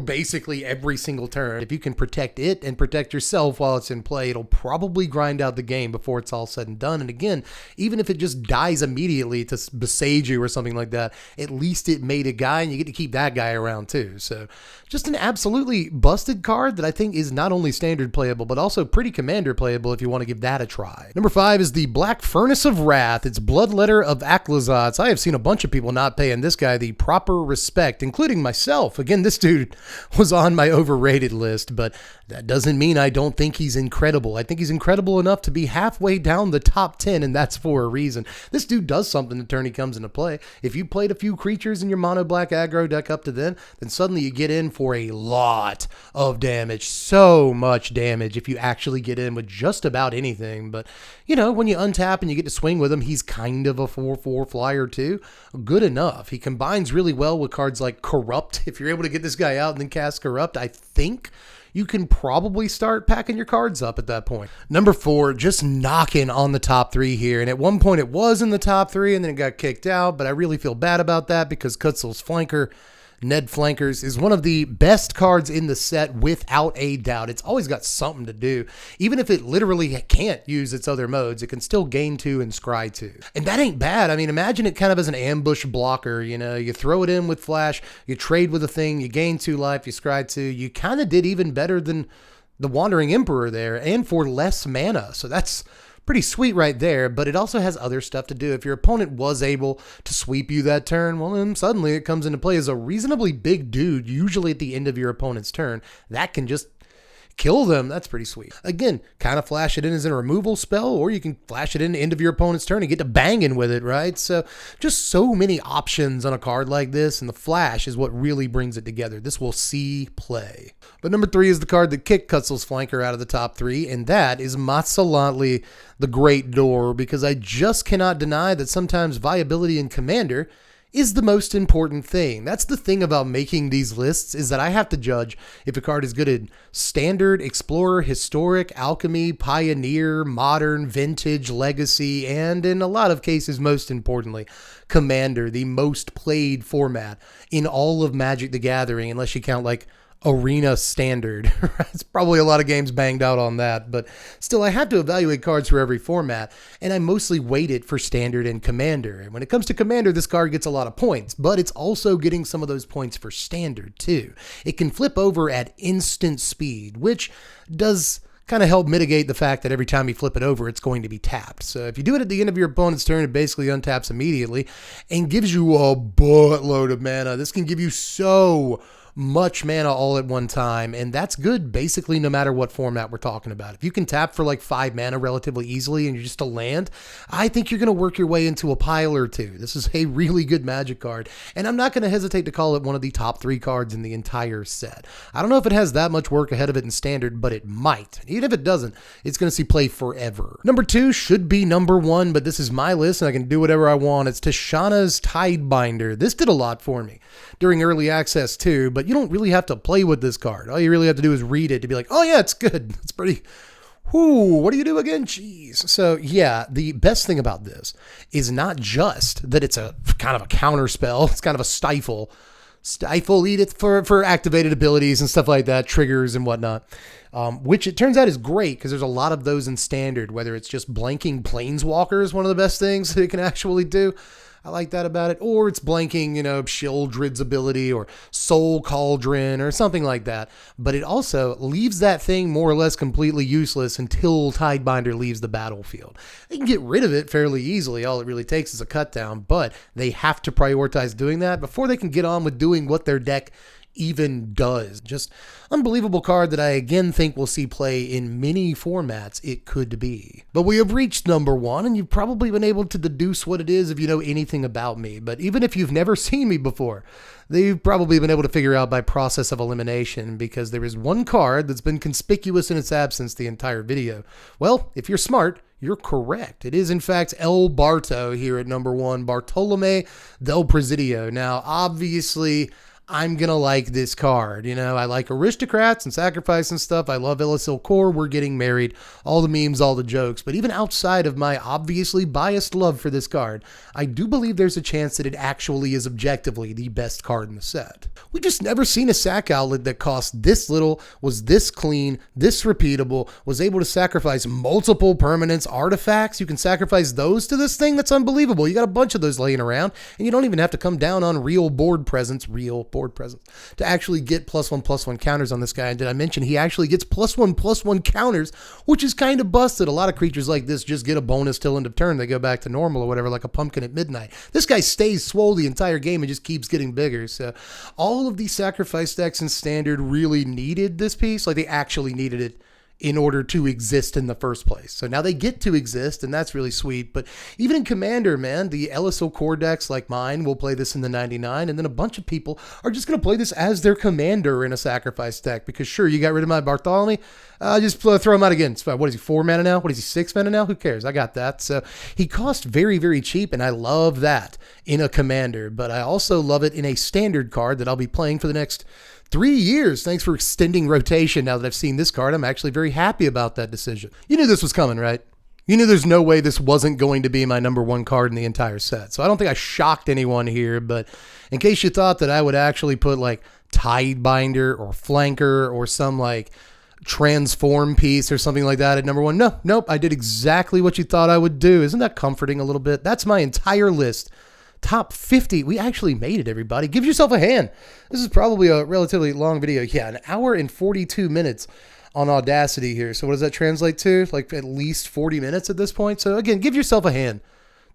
basically every single turn. If you can protect it and protect yourself while it's in play, it'll probably grind out the game before it's all said and done. And again, even if it just dies immediately to besage you or something like that, at least it made a guy, and you get to keep that guy around too. So just an absolutely busted card that I think is not only standard playable, but also pretty commander playable if you want to give that a try. Number 5 is the Black Furnace of Wrath. It's Bloodletter of Aklazats. I have seen a bunch of people not paying this guy the proper respect, including myself. Again, this dude was on my overrated list, but that doesn't mean I don't think he's incredible. I think he's incredible enough to be halfway down the top 10, and that's for a reason. This dude does something the turn he comes into play. If you played a few creatures in your mono black aggro deck up to then suddenly you get in for a lot of damage. So much damage if you actually get in with just about anything. But, you know, when you untap and you get to swing with him, he's kind of a 4/4 flyer too. Good enough. He combines really well with cards like Corrupt. If you're able to get this guy out and then cast Corrupt, I think you can probably start packing your cards up at that point. Number 4, just knocking on the top 3 here. And at one point it was in the top 3 and then it got kicked out, but I really feel bad about that because Kutzel's Flanker, Ned Flankers, is one of the best cards in the set without a doubt. It's always got something to do. Even if it literally can't use its other modes, it can still gain 2 and scry 2. And that ain't bad. I mean, imagine it kind of as an ambush blocker. You know, you throw it in with flash, you trade with a thing, you gain 2 life, you scry 2. You kind of did even better than the Wandering Emperor there, and for less mana. So that's pretty sweet right there, but it also has other stuff to do. If your opponent was able to sweep you that turn, well, then suddenly it comes into play as a reasonably big dude, usually at the end of your opponent's turn, that can just kill them. That's pretty sweet. Again, kind of flash it in as a removal spell, or you can flash it in the end of your opponent's turn and get to banging with it, right? So just so many options on a card like this, and the flash is what really brings it together. This will see play. But number 3 is the card that kicked Kutzel's Flanker out of the top 3, and that is Matsalantli, the Great Door, because I just cannot deny that sometimes viability in Commander is the most important thing. That's the thing about making these lists, is that I have to judge if a card is good in Standard, Explorer, Historic, Alchemy, Pioneer, Modern, Vintage, Legacy, and in a lot of cases, most importantly, Commander, the most played format in all of Magic the Gathering, unless you count like Arena Standard. It's probably a lot of games banged out on that, but still I have to evaluate cards for every format, and I mostly weight it for Standard and Commander. And when it comes to Commander, this card gets a lot of points, but it's also getting some of those points for Standard too. It can flip over at instant speed, which does kind of help mitigate the fact that every time you flip it over, it's going to be tapped. So if you do it at the end of your opponent's turn, it basically untaps immediately and gives you a buttload of mana. This can give you so much mana all at one time, and that's good basically no matter what format we're talking about. If you can tap for like 5 mana relatively easily and you're just a land, I think you're going to work your way into a pile or two. This is a really good Magic card, and I'm not going to hesitate to call it one of the top 3 cards in the entire set. I don't know if it has that much work ahead of it in Standard, but it might. Even if it doesn't, it's going to see play forever. Number 2 should be number 1, but this is my list and I can do whatever I want. It's Tishana's Tidebinder. This did a lot for me during early access too, but you don't really have to play with this card. All you really have to do is read it to be like, oh yeah, it's good. It's pretty, whoo, what do you do again? Jeez. So yeah, the best thing about this is not just that it's a kind of a counter spell. It's kind of a stifle edith for activated abilities and stuff like that, triggers and whatnot, which it turns out is great because there's a lot of those in Standard, whether it's just blanking Planeswalker is one of the best things that it can actually do. I like that about it. Or it's blanking, Shieldred's ability or Soul Cauldron or something like that. But it also leaves that thing more or less completely useless until Tidebinder leaves the battlefield. They can get rid of it fairly easily. All it really takes is a cut down, but they have to prioritize doing that before they can get on with doing what their deck even does. Just unbelievable card that I again think will see play in many formats it could be. But we have reached number 1, and you've probably been able to deduce what it is if you know anything about me. But even if you've never seen me before, they've probably been able to figure out by process of elimination, because there is one card that's been conspicuous in its absence the entire video. Well, if you're smart, you're correct. It is, in fact, El Barto here at number 1, Bartolome del Presidio. Now, obviously, I'm going to like this card. I like aristocrats and sacrifice and stuff. I love Illicil Core. We're getting married. All the memes, all the jokes. But even outside of my obviously biased love for this card, I do believe there's a chance that it actually is objectively the best card in the set. We've just never seen a sack outlet that cost this little, was this clean, this repeatable, was able to sacrifice multiple permanents, artifacts. You can sacrifice those to this thing. That's unbelievable. You got a bunch of those laying around, and you don't even have to come down on real board presence, to actually get +1/+1 counters on this guy. And did I mention he actually gets +1/+1 counters, which is kind of busted. A lot of creatures like this just get a bonus till end of turn. They go back to normal or whatever, like a pumpkin at midnight. This guy stays swole the entire game and just keeps getting bigger. So all of these sacrifice decks in Standard really needed this piece. Like they actually needed it in order to exist in the first place. So now they get to exist, and that's really sweet. But even in Commander, man, the Illicil Core decks like mine will play this in the 99, and then a bunch of people are just going to play this as their commander in a sacrifice deck, because sure, you got rid of my Bartholomew, just throw him out again. What is he, 4 mana now? What is he, 6 mana now? Who cares? I got that. So he cost very, very cheap, and I love that in a commander, but I also love it in a Standard card that I'll be playing for the next 3 years. Thanks for extending rotation. Now that I've seen this card, I'm actually very happy about that decision. You knew this was coming, right? You knew there's no way this wasn't going to be my number 1 card in the entire set. So I don't think I shocked anyone here, but in case you thought that I would actually put like Tidebinder or Flanker or some like transform piece or something like that at number 1, nope, I did exactly what you thought I would do. Isn't that comforting a little bit? That's my entire list. Top 50. We actually made it, everybody. Give yourself a hand. This is probably a relatively long video. Yeah, 1 hour and 42 minutes on Audacity here. So what does that translate to? Like at least 40 minutes at this point. So again, give yourself a hand.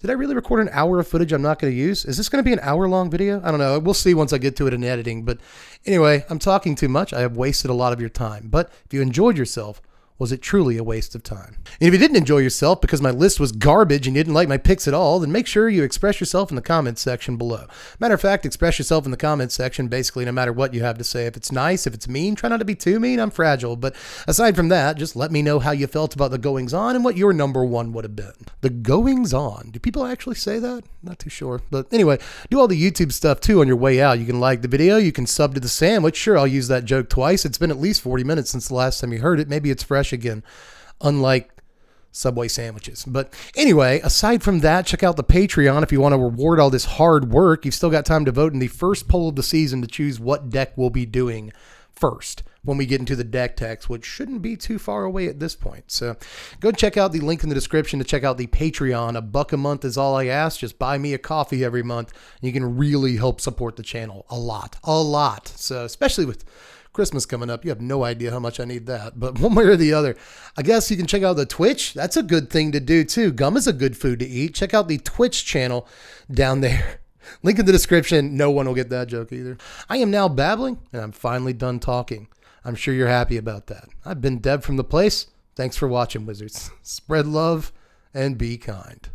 Did I really record an hour of footage I'm not going to use? Is this going to be an hour-long video? I don't know. We'll see once I get to it in editing. But anyway, I'm talking too much. I have wasted a lot of your time. But if you enjoyed yourself, was it truly a waste of time? And if you didn't enjoy yourself because my list was garbage and you didn't like my picks at all, then make sure you express yourself in the comments section below. Matter of fact, express yourself in the comments section basically no matter what you have to say. If it's nice, if it's mean, try not to be too mean. I'm fragile. But aside from that, just let me know how you felt about the goings on and what your number 1 would have been. The goings on. Do people actually say that? Not too sure. But anyway, do all the YouTube stuff too on your way out. You can like the video. You can sub to the sandwich. Sure, I'll use that joke twice. It's been at least 40 minutes since the last time you heard it. Maybe it's fresh again, unlike Subway sandwiches. But anyway, aside from that, check out the Patreon if you want to reward all this hard work. You've still got time to vote in the first poll of the season to choose what deck we'll be doing first when we get into the deck techs, which shouldn't be too far away at this point. So go check out the link in the description to check out the Patreon. $1 a month is all I ask. Just buy me a coffee every month. And you can really help support the channel a lot. So especially with Christmas coming up, you have no idea how much I need that. But one way or the other, I guess you can check out the Twitch. That's a good thing to do too. Gum is a good food to eat. Check out the Twitch channel down there. Link in the description. No one will get that joke either. I am now babbling, and I'm finally done talking. I'm sure you're happy about that. I've been Deb from The Place. Thanks for watching, Wizards. Spread love and be kind.